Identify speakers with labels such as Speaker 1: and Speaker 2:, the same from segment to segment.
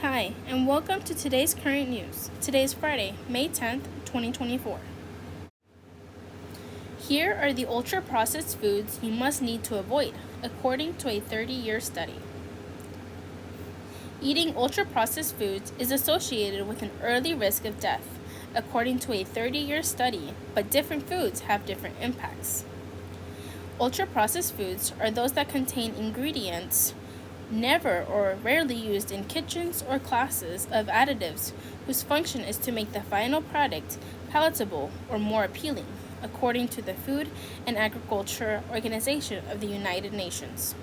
Speaker 1: Hi, and welcome to today's current news. Today is Friday, May 10th, 2024. Here are the ultra-processed foods you must need to avoid, according to a 30-year study. Eating ultra-processed foods is associated with an early risk of death, according to a 30-year study, but different foods have different impacts. Ultra-processed foods are those that contain ingredients never or rarely used in kitchens or classes of additives whose function is to make the final product palatable or more appealing, according to the Food and Agriculture Organization of the United Nations.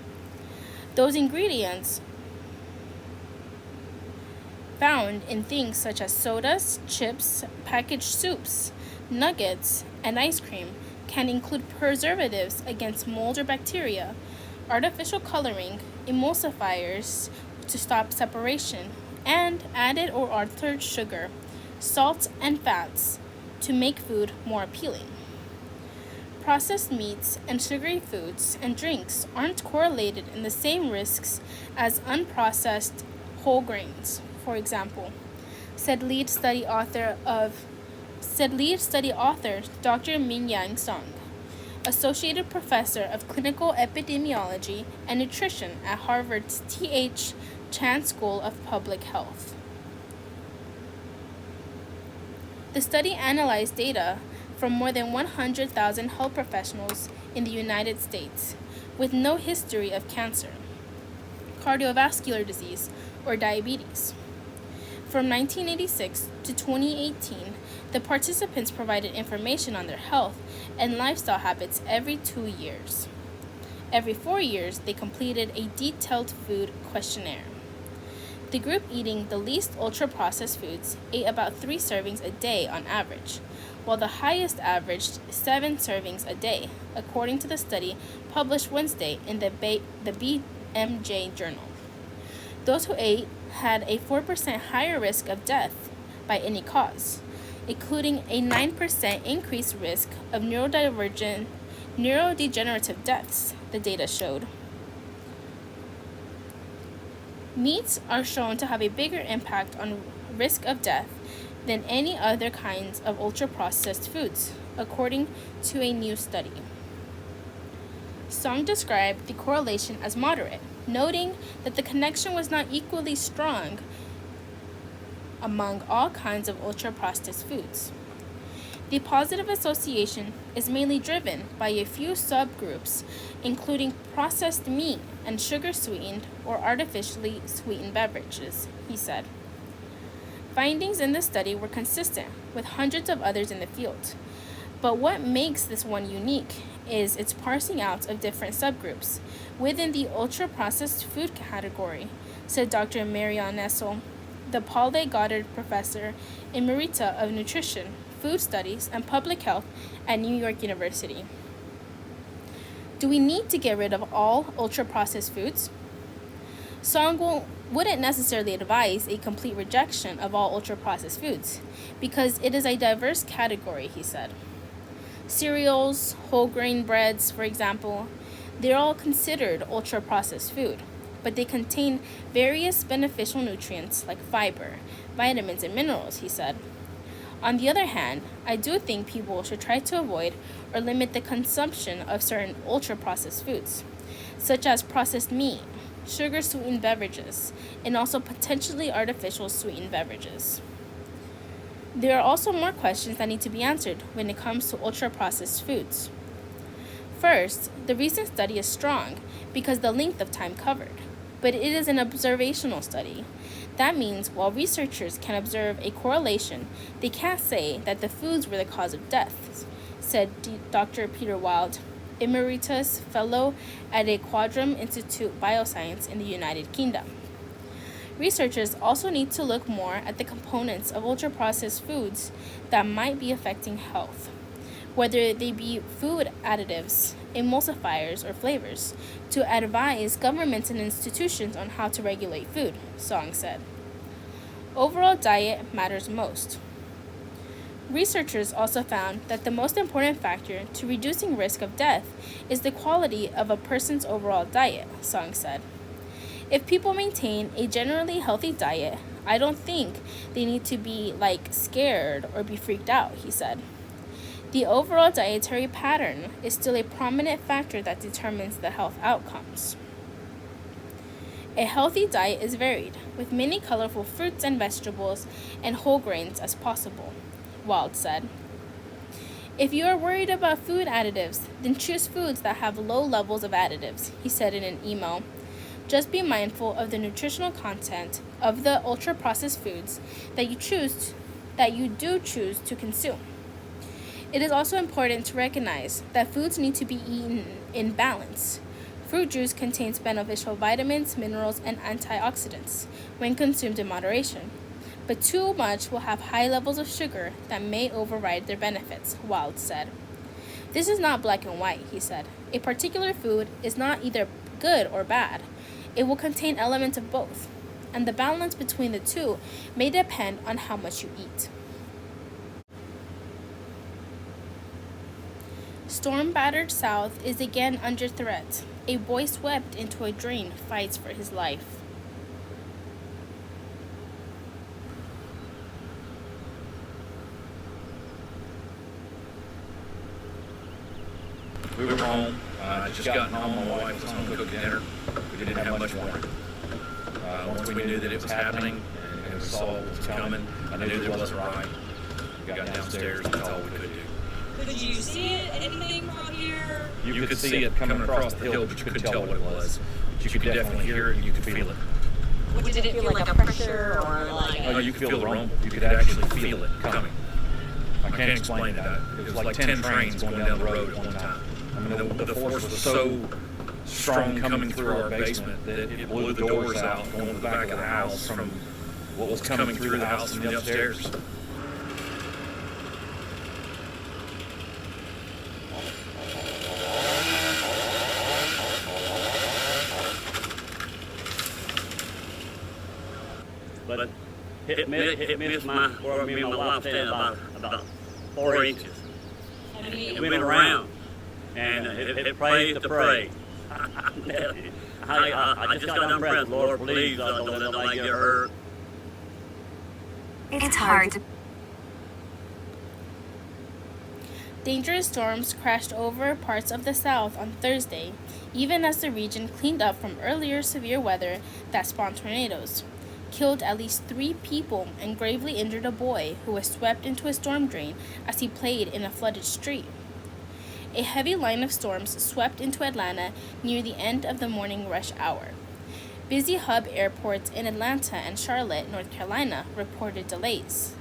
Speaker 1: Those ingredients found in things such as sodas, chips, packaged soups, nuggets, and ice cream can include preservatives against mold or bacteria, artificial coloring, emulsifiers to stop separation, and added or altered sugar, salt, and fats to make food more appealing. Processed meats and sugary foods and drinks aren't correlated in the same risks as unprocessed whole grains, for example, said lead study author Dr. Mingyang Song, Associated Professor of Clinical Epidemiology and Nutrition at Harvard's T.H. Chan School of Public Health. The study analyzed data from more than 100,000 health professionals in the United States with no history of cancer, cardiovascular disease, or diabetes. From 1986 to 2018, the participants provided information on their health and lifestyle habits every 2 years. Every 4 years, they completed a detailed food questionnaire. The group eating the least ultra-processed foods ate about 3 servings a day on average, while the highest averaged 7 servings a day, according to the study published Wednesday in the BMJ Journal. Those who ate had a 4% higher risk of death by any cause, including a 9% increased risk of neurodegenerative deaths, the data showed. Meats are shown to have a bigger impact on risk of death than any other kinds of ultra-processed foods, according to a new study. Song described the correlation as moderate, noting that the connection was not equally strong among all kinds of ultra-processed foods. The positive association is mainly driven by a few subgroups, including processed meat and sugar-sweetened or artificially sweetened beverages, he said. Findings in this study were consistent with hundreds of others in the field, but what makes this one unique is its parsing out of different subgroups within the ultra-processed food category, said Dr. Marion Nessel, the Paul A. Goddard Professor Emerita of Nutrition, Food Studies, and Public Health at New York University. Do we need to get rid of all ultra-processed foods? Song wouldn't necessarily advise a complete rejection of all ultra-processed foods, because it is a diverse category, he said. Cereals, whole grain breads, for example, they're all considered ultra-processed food, but they contain various beneficial nutrients like fiber, vitamins, and minerals, he said. On the other hand, I do think people should try to avoid or limit the consumption of certain ultra-processed foods, such as processed meat, sugar-sweetened beverages, and also potentially artificial sweetened beverages. There are also more questions that need to be answered when it comes to ultra-processed foods. First, the recent study is strong because the length of time covered, but it is an observational study. That means while researchers can observe a correlation, they can't say that the foods were the cause of death, said Dr. Peter Wild, Emeritus Fellow at a Quadram Institute Bioscience in the United Kingdom. Researchers also need to look more at the components of ultra-processed foods that might be affecting health, whether they be food additives, emulsifiers, or flavors, to advise governments and institutions on how to regulate food, Song said. Overall diet matters most. Researchers also found that the most important factor to reducing risk of death is the quality of a person's overall diet, Song said. If people maintain a generally healthy diet, I don't think they need to be scared or be freaked out, he said. The overall dietary pattern is still a prominent factor that determines the health outcomes. A healthy diet is varied, with many colorful fruits and vegetables and whole grains as possible, Wild said. If you are worried about food additives, then choose foods that have low levels of additives, he said in an email. Just be mindful of the nutritional content of the ultra-processed foods that you do choose to consume. It is also important to recognize that foods need to be eaten in balance. Fruit juice contains beneficial vitamins, minerals, and antioxidants when consumed in moderation, but too much will have high levels of sugar that may override their benefits, Wild said. This is not black and white, he said. A particular food is not either good or bad. It will contain elements of both, and the balance between the two may depend on how much you eat. Storm-battered South is again under threat. A boy swept into a drain fights for his life.
Speaker 2: We were home. Just gotten home. My wife was home cooking dinner. We didn't have much warning. Once we knew that it was happening and we saw what was coming, I knew that it wasn't right. We got downstairs, and that's all we could do.
Speaker 3: Could you see it, anything from here?
Speaker 2: You could see it coming across the hill, but you couldn't tell what it was. But you could definitely hear it, and you could feel it.
Speaker 3: Did it feel like a pressure or like
Speaker 2: Oh, you could feel the rumble. You could actually feel it coming. I can't explain it. It was like 10 trains going down the road at one time. I mean, the force was so strong coming through our basement that it blew the doors out going to the back of the house from what was coming through the house and the upstairs.
Speaker 4: But it missed where me and my wife stand about 4 inches. It went around, and it prays to pray. I just got done praying, Lord, please don't let nobody get hurt.
Speaker 5: It's hard to...
Speaker 1: Dangerous storms crashed over parts of the South on Thursday, even as the region cleaned up from earlier severe weather that spawned tornadoes, killed at least 3 people, and gravely injured a boy who was swept into a storm drain as he played in a flooded street. A heavy line of storms swept into Atlanta near the end of the morning rush hour. Busy hub airports in Atlanta and Charlotte, North Carolina, reported delays.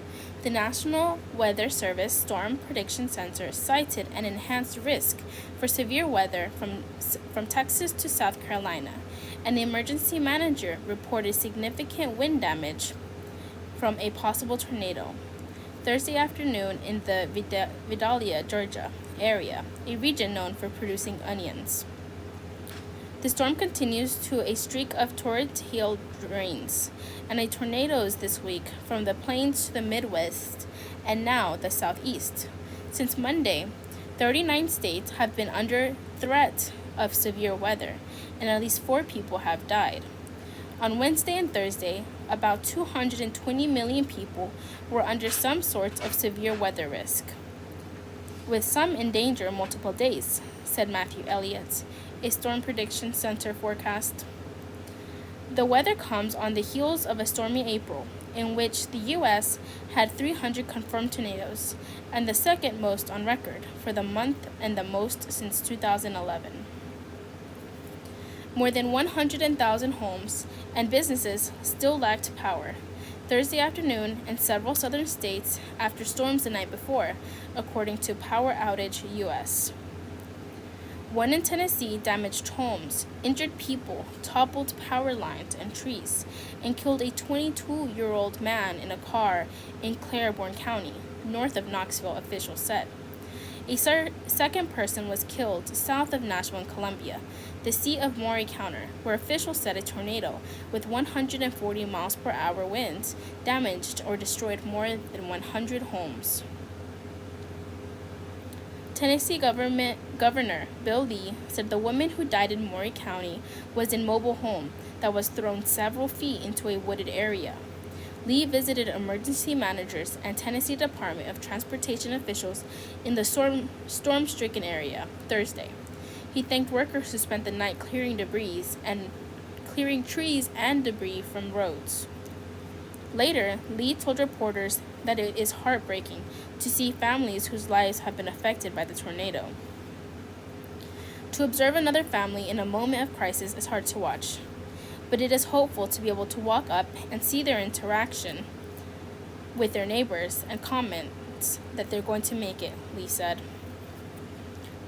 Speaker 1: The National Weather Service Storm Prediction Center cited an enhanced risk for severe weather from Texas to South Carolina, and the emergency manager reported significant wind damage from a possible tornado Thursday afternoon in the Vidalia, Georgia area, a region known for producing onions. The storm continues to a streak of torrential hail rains and tornadoes this week from the plains to the Midwest and now the Southeast. Since Monday, 39 states have been under threat of severe weather, and at least 4 people have died. On Wednesday and Thursday, about 220 million people were under some sort of severe weather risk, with some in danger multiple days, said Matthew Elliott, a Storm Prediction Center forecast. The weather comes on the heels of a stormy April, in which the U.S. had 300 confirmed tornadoes, and the second most on record for the month and the most since 2011. More than 100,000 homes and businesses still lacked power Thursday afternoon in several southern states after storms the night before, according to Power Outage US. One in Tennessee damaged homes, injured people, toppled power lines and trees, and killed a 22-year-old man in a car in Claiborne County, north of Knoxville, officials said. A second person was killed south of Nashville, Columbia, the seat of Maury County, where officials said a tornado with 140 miles per hour winds damaged or destroyed more than 100 homes. Tennessee Governor Bill Lee said the woman who died in Maury County was in a mobile home that was thrown several feet into a wooded area. Lee visited emergency managers and Tennessee Department of Transportation officials in the storm-stricken area Thursday. He thanked workers who spent the night clearing trees and debris from roads. Later, Lee told reporters that it is heartbreaking to see families whose lives have been affected by the tornado. To observe another family in a moment of crisis is hard to watch, but it is hopeful to be able to walk up and see their interaction with their neighbors and comments that they're going to make it, Lee said.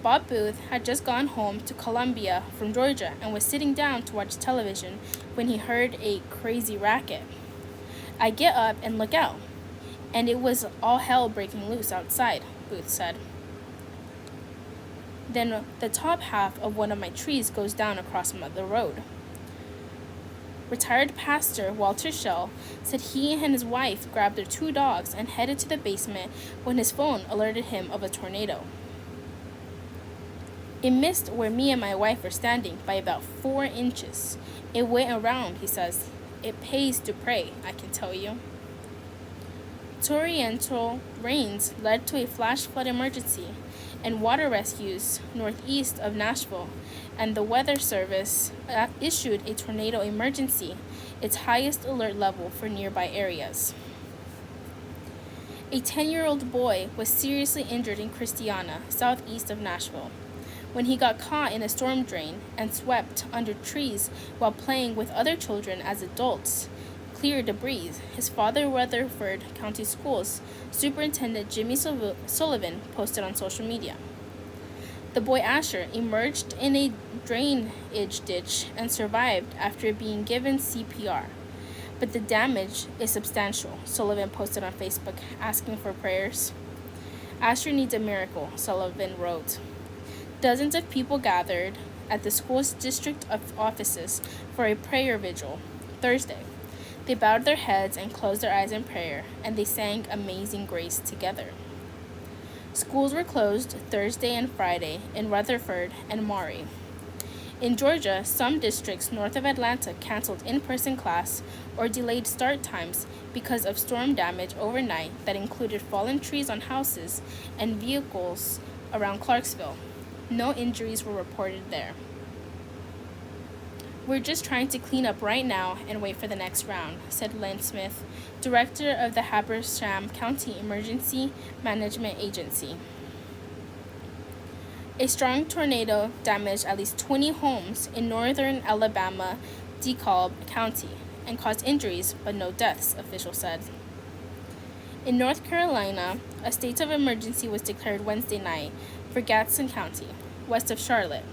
Speaker 1: Bob Booth had just gone home to Columbia from Georgia and was sitting down to watch television when he heard a crazy racket. I get up and look out, and it was all hell breaking loose outside, Booth said. Then the top half of one of my trees goes down across the road. Retired pastor Walter Shell said he and his wife grabbed their 2 dogs and headed to the basement when his phone alerted him of a tornado. It missed where me and my wife were standing by about 4 inches. It went around, he says. It pays to pray, I can tell you. Torrential rains led to a flash flood emergency and water rescues northeast of Nashville, and the Weather Service issued a tornado emergency, its highest alert level for nearby areas. A 10-year-old boy was seriously injured in Christiana, southeast of Nashville, when he got caught in a storm drain and swept under trees while playing with other children as adults cleared debris. His father, Rutherford County Schools Superintendent Jimmy Sullivan, posted on social media. The boy Asher emerged in a drainage ditch and survived after being given CPR. But the damage is substantial, Sullivan posted on Facebook, asking for prayers. Asher needs a miracle, Sullivan wrote. Dozens of people gathered at the school's district offices for a prayer vigil Thursday. They bowed their heads and closed their eyes in prayer, and they sang Amazing Grace together. Schools were closed Thursday and Friday in Rutherford and Maury. In Georgia, some districts north of Atlanta canceled in-person class or delayed start times because of storm damage overnight that included fallen trees on houses and vehicles around Clarksville. No injuries were reported there. We're just trying to clean up right now and wait for the next round, said Lynn Smith, director of the Habersham County Emergency Management Agency. A strong tornado damaged at least 20 homes in northern Alabama, DeKalb County, and caused injuries but no deaths, officials said. In North Carolina, a state of emergency was declared Wednesday night for Gadsden County, west of Charlotte,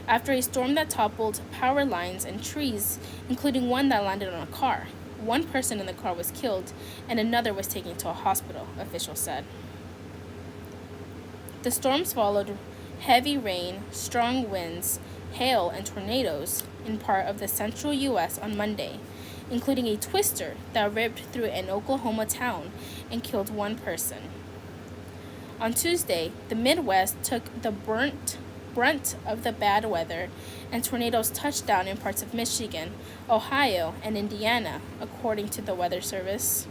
Speaker 1: after a storm that toppled power lines and trees, including one that landed on a car. One person in the car was killed, and another was taken to a hospital, officials said. The storms followed heavy rain, strong winds, hail, and tornadoes in part of the central U.S. on Monday, including a twister that ripped through an Oklahoma town and killed one person. On Tuesday, the Midwest took the brunt of the bad weather, and tornadoes touched down in parts of Michigan, Ohio, and Indiana, according to the Weather Service.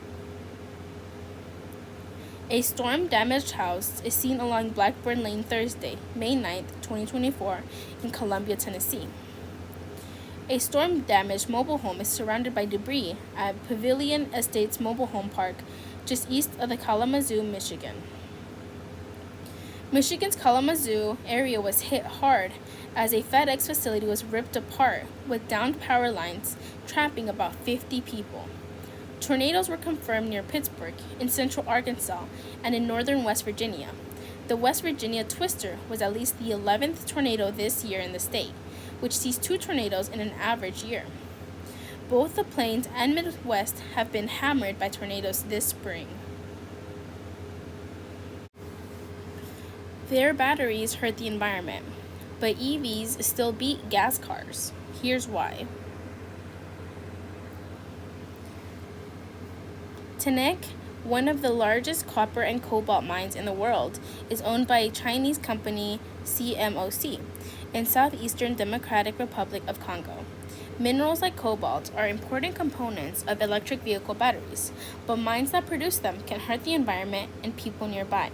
Speaker 1: A storm-damaged house is seen along Blackburn Lane Thursday, May 9, 2024, in Columbia, Tennessee. A storm-damaged mobile home is surrounded by debris at Pavilion Estates Mobile Home Park, just east of the Kalamazoo, Michigan. Michigan's Kalamazoo area was hit hard as a FedEx facility was ripped apart with downed power lines, trapping about 50 people. Tornadoes were confirmed near Pittsburgh, in central Arkansas, and in northern West Virginia. The West Virginia twister was at least the 11th tornado this year in the state, which sees 2 tornadoes in an average year. Both the Plains and Midwest have been hammered by tornadoes this spring. Their batteries hurt the environment, but EVs still beat gas cars. Here's why. Tenec, one of the largest copper and cobalt mines in the world, is owned by a Chinese company, CMOC, in southeastern Democratic Republic of Congo. Minerals like cobalt are important components of electric vehicle batteries, but mines that produce them can hurt the environment and people nearby.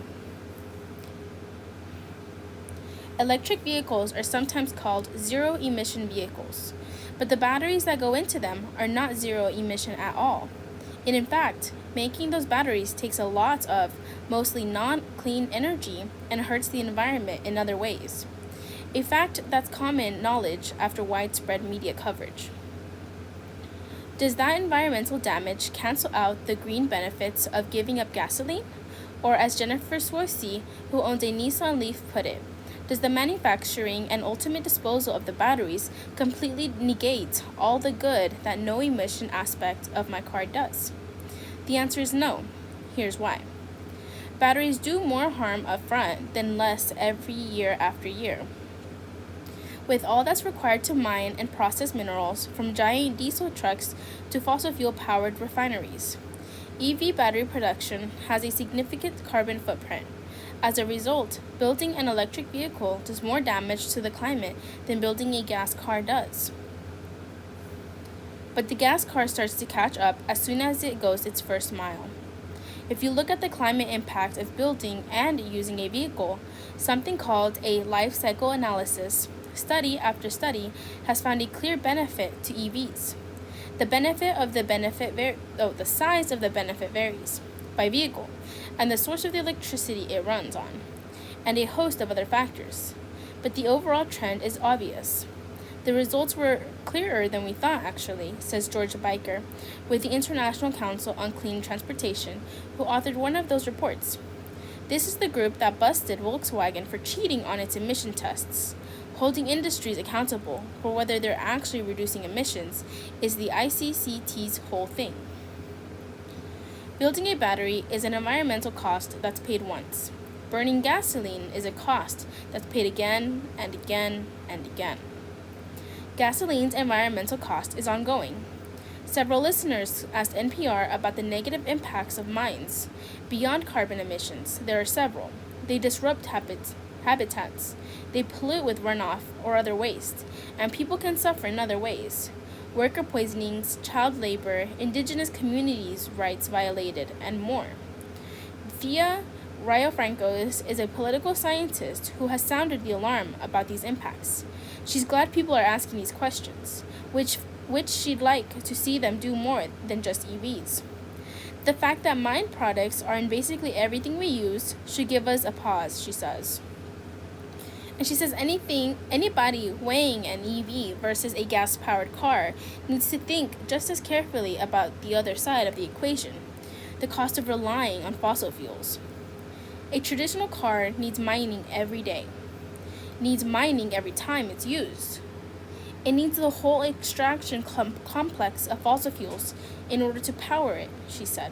Speaker 1: Electric vehicles are sometimes called zero-emission vehicles, but the batteries that go into them are not zero-emission at all. And in fact, making those batteries takes a lot of mostly non-clean energy and hurts the environment in other ways. A fact that's common knowledge after widespread media coverage. Does that environmental damage cancel out the green benefits of giving up gasoline? Or as Jennifer Swartzy, who owns a Nissan Leaf, put it, does the manufacturing and ultimate disposal of the batteries completely negate all the good that no emission aspect of my car does? The answer is no. Here's why. Batteries do more harm up front than less every year after year. With all that's required to mine and process minerals, from giant diesel trucks to fossil fuel-powered refineries, EV battery production has a significant carbon footprint. As a result, building an electric vehicle does more damage to the climate than building a gas car does. But the gas car starts to catch up as soon as it goes its first mile. If you look at the climate impact of building and using a vehicle, something called a life cycle analysis, study after study has found a clear benefit to EVs. The size of the benefit varies by vehicle and the source of the electricity it runs on, and a host of other factors. But the overall trend is obvious. The results were clearer than we thought, actually, says George Biker, with the International Council on Clean Transportation, who authored one of those reports. This is the group that busted Volkswagen for cheating on its emission tests. Holding industries accountable for whether they're actually reducing emissions is the ICCT's whole thing. Building a battery is an environmental cost that's paid once. Burning gasoline is a cost that's paid again and again and again. Gasoline's environmental cost is ongoing. Several listeners asked NPR about the negative impacts of mines. Beyond carbon emissions, there are several. They disrupt habitats. They pollute with runoff or other waste, and people can suffer in other ways. Worker poisonings, child labor, indigenous communities' rights violated, and more. Via Riofrancos is a political scientist who has sounded the alarm about these impacts. She's glad people are asking these questions, which she'd like to see them do more than just EVs. The fact that mine products are in basically everything we use should give us a pause, she says. And she says anybody weighing an EV versus a gas-powered car needs to think just as carefully about the other side of the equation, the cost of relying on fossil fuels. A traditional car needs mining every day, needs mining every time it's used. It needs the whole extraction complex of fossil fuels in order to power it, she said.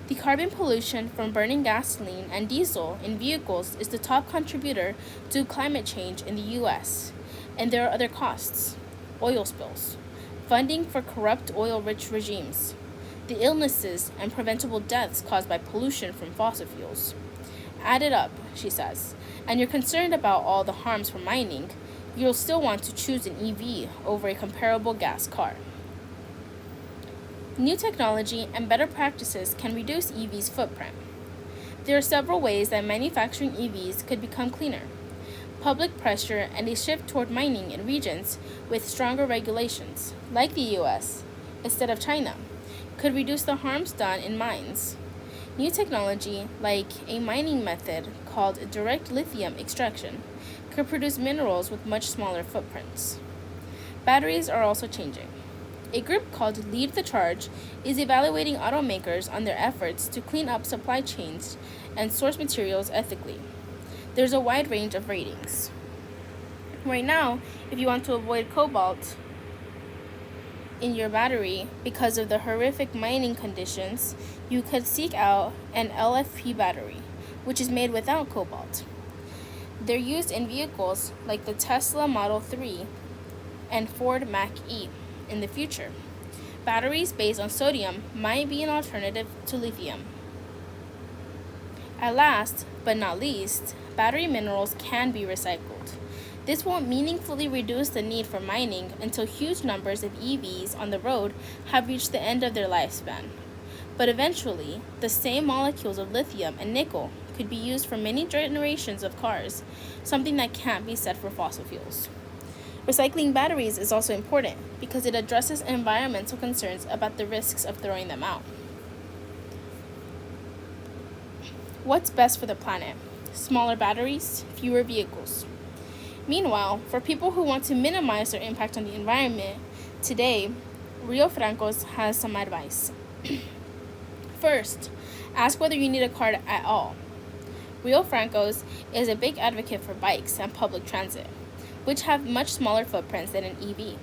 Speaker 1: The carbon pollution from burning gasoline and diesel in vehicles is the top contributor to climate change in the U.S., and there are other costs: oil spills, funding for corrupt oil-rich regimes, the illnesses and preventable deaths caused by pollution from fossil fuels. Add it up, she says, and you're concerned about all the harms from mining, you'll still want to choose an EV over a comparable gas car. New technology and better practices can reduce EVs' footprint. There are several ways that manufacturing EVs could become cleaner. Public pressure and a shift toward mining in regions with stronger regulations, like the US, instead of China, could reduce the harms done in mines. New technology, like a mining method called direct lithium extraction, could produce minerals with much smaller footprints. Batteries are also changing. A group called Lead the Charge is evaluating automakers on their efforts to clean up supply chains and source materials ethically. There's a wide range of ratings. Right now, if you want to avoid cobalt in your battery because of the horrific mining conditions, you could seek out an LFP battery, which is made without cobalt. They're used in vehicles like the Tesla Model 3 and Ford Mach-E in the future. Batteries based on sodium might be an alternative to lithium. At last, but not least, battery minerals can be recycled. This won't meaningfully reduce the need for mining until huge numbers of EVs on the road have reached the end of their lifespan. But eventually, the same molecules of lithium and nickel could be used for many generations of cars, something that can't be said for fossil fuels. Recycling batteries is also important because it addresses environmental concerns about the risks of throwing them out. What's best for the planet? Smaller batteries, fewer vehicles. Meanwhile, for people who want to minimize their impact on the environment, today, Rio Franco's has some advice. First, ask whether you need a car at all. Rio Franco's is a big advocate for bikes and public transit, which have much smaller footprints than an EV.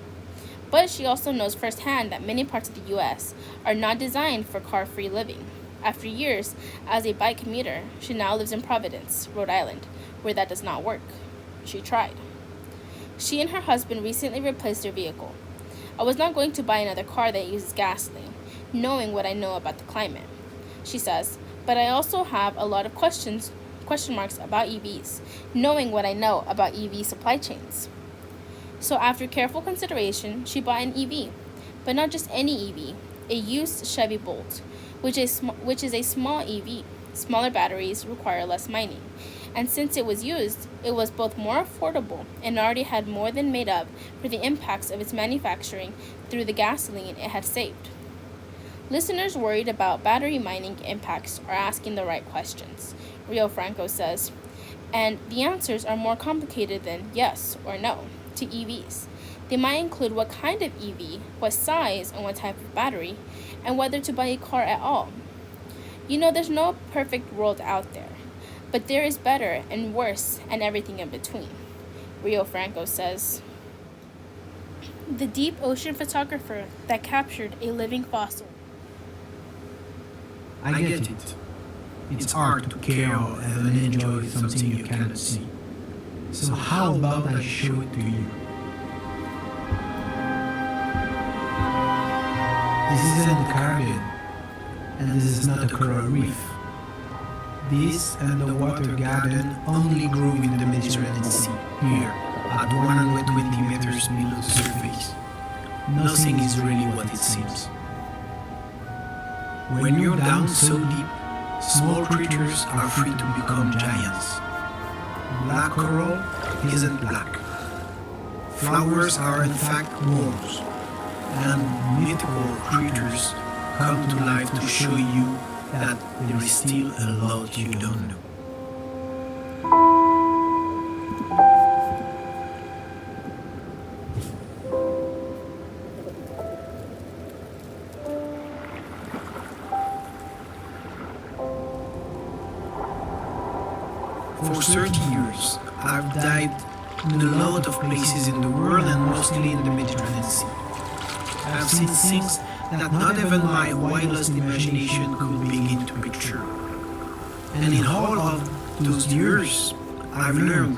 Speaker 1: But she also knows firsthand that many parts of the US are not designed for car-free living. After years as a bike commuter, she now lives in Providence, Rhode Island, where that does not work. She tried. She and her husband recently replaced their vehicle. I was not going to buy another car that uses gasoline, knowing what I know about the climate, she says, but I also have a lot of question marks about EVs, knowing what I know about EV supply chains. So after careful consideration, she bought an EV, but not just any EV, a used Chevy Bolt, which is a small EV. Smaller batteries require less mining, and since it was used, it was both more affordable and already had more than made up for the impacts of its manufacturing through the gasoline it had saved. Listeners worried about battery mining impacts are asking the right questions, Rio Franco says, and the answers are more complicated than yes or no to EVs. They might include what kind of EV, what size, and what type of battery, and whether to buy a car at all. You know, there's no perfect world out there, but there is better and worse and everything in between, Rio Franco says. The deep ocean photographer that captured a living fossil.
Speaker 5: I get it. It's hard to care and enjoy something you cannot see. So how about I show it to you? This isn't the Caribbean, and this is not a coral reef. This and the water garden only grow in the Mediterranean Sea, here, at 120 meters below the surface. Nothing is really what it seems. When you're down so deep, small creatures are free to become giants. Black coral isn't black. Flowers are in fact worms, and mythical creatures come to life to show you that there is still a lot you don't know. For 30 years, I've dived in a lot of places in the world and mostly in the Mediterranean Sea. I've seen things that not even my wildest imagination could begin to picture. And in all of those years, I've learned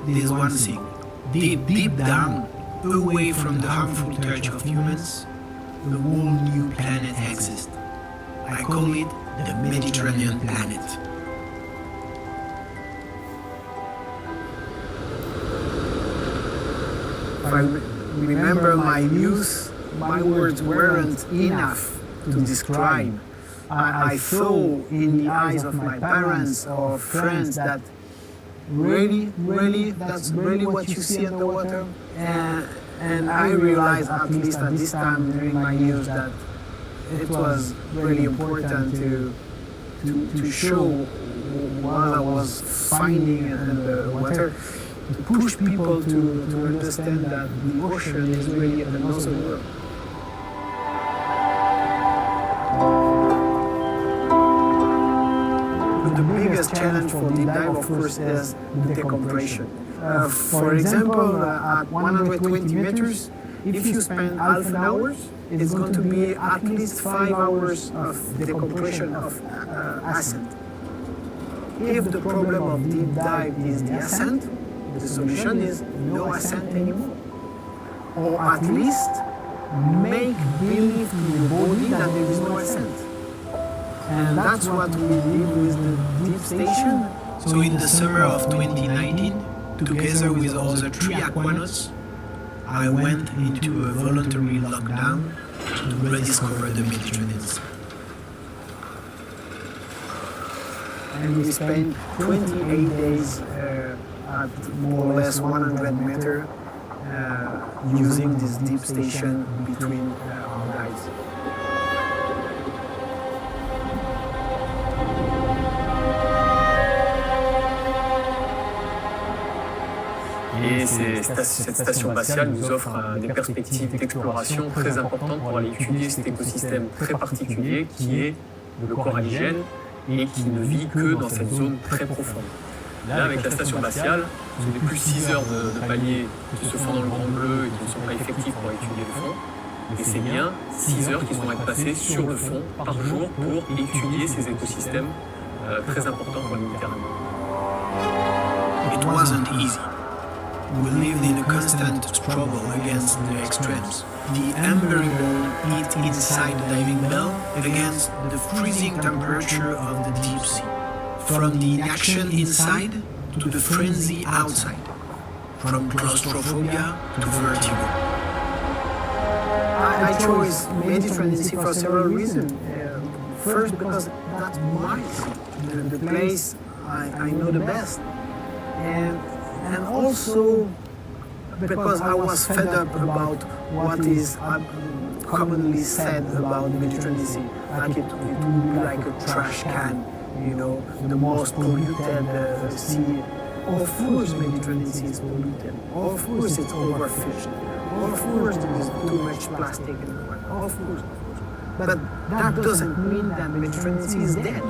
Speaker 5: this one thing. Deep down, away from the harmful touch of humans, a whole new planet exists. I call it the Mediterranean planet. If I remember my youth, my words weren't enough to describe. I saw in the eyes of my parents or friends that really, that's really what you see in the water. And I realized, at least at this time during my years, that it was really important to show what I was finding in the water, to push people to understand that the ocean is really another world. But the biggest challenge for deep dive, of course, is the decompression. For example, at 120 meters, if you spend half an hour, it's going to be at least 5 hours of decompression of ascent. If the problem of deep dive is the ascent, the solution is no ascent anymore. Or at least make believe to the body that there is no ascent. And that's what we did with the deep station. So in the summer of 2019, together with other 3 aquanauts, I went into a voluntary lockdown to rediscover the Mediterranean Sea. And we spent 28 days at more or less 100 meters using this deep station between our guides.
Speaker 6: Et cette station spatiale nous offre des perspectives d'exploration très importantes pour aller étudier cet écosystème très particulier qui est le coralligène et qui ne vit que dans cette zone très profonde. Là, avec la station spatiale, ce n'est plus 6 heures de paliers qui se font dans le grand bleu et qui ne sont pas effectifs pour étudier le fond, mais c'est bien 6 heures qui vont être passées sur le fond par jour pour étudier ces écosystèmes très importants pour la Méditerranée.
Speaker 5: It wasn't easy. We lived in a constant struggle against the extremes. The unbearable heat inside the diving bell against the freezing temperature of the deep sea. From the action inside to the frenzy outside. From claustrophobia to vertigo. I chose Mediterranean Sea for several reasons. First, because that's my sea, the place I know the best. And also because I was fed up about what is commonly said about the Mediterranean Sea, like it would be like a trash can, you know, the most polluted sea. Of course, Mediterranean Sea is polluted. Of course, it's overfished. Of course, there is too much plastic in the water. Of course. But that doesn't mean that Mediterranean Sea is dead.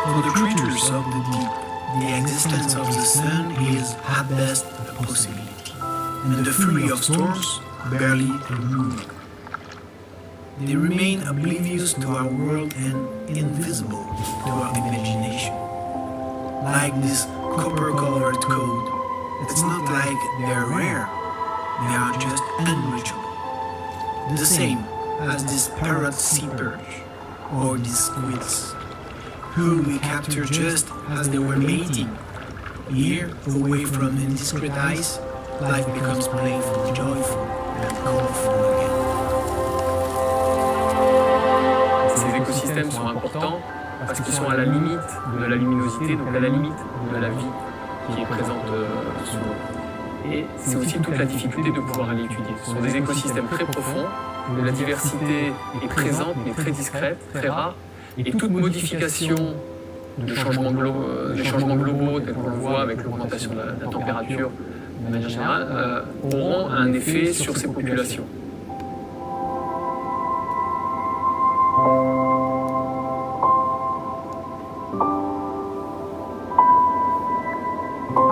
Speaker 5: For the creatures of the deep, the existence of the sun is at best a possibility, and the fury of storms barely a rule. They remain oblivious to our world and invisible to our imagination. Like this copper-colored code, it's not like they're rare, they are just unreachable. The same as this parrot sea perch or these squids, whom we capture just as they were mating. Here, away from indiscreet eyes, life becomes playful, joyful, and colorful again.
Speaker 6: Ces écosystèmes sont importants parce qu'ils sont à la limite de la luminosité, donc à la limite de la vie qui est présente sous l'eau. Et c'est aussi toute la difficulté de pouvoir aller étudier. Ce sont des écosystèmes très profonds, où la diversité est présente mais très discrète, très rare. Et toute modification des changements globaux, tels qu'on le voit avec l'augmentation de la température de manière générale, auront un effet sur ces populations.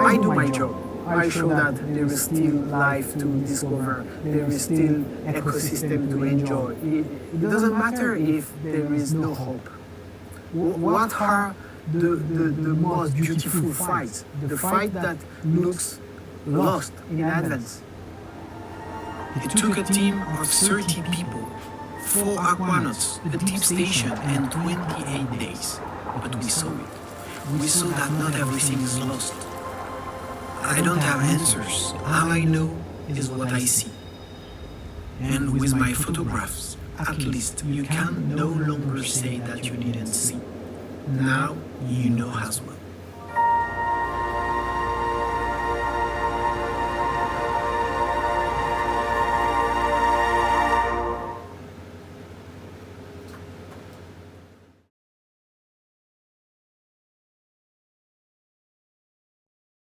Speaker 5: I do my job. I show that there is still life to discover, there is still ecosystem to enjoy. It doesn't matter if there is no hope. What are the most beautiful fights? The fight that looks lost in advance. It took a team of 30 people, 4 aquanauts, a deep station, and 28 days. But we saw it. We saw that not everything is lost. I don't have answers. All I know is what I see. And with my photographs, at least you can no longer say that you didn't see. Now you know as well.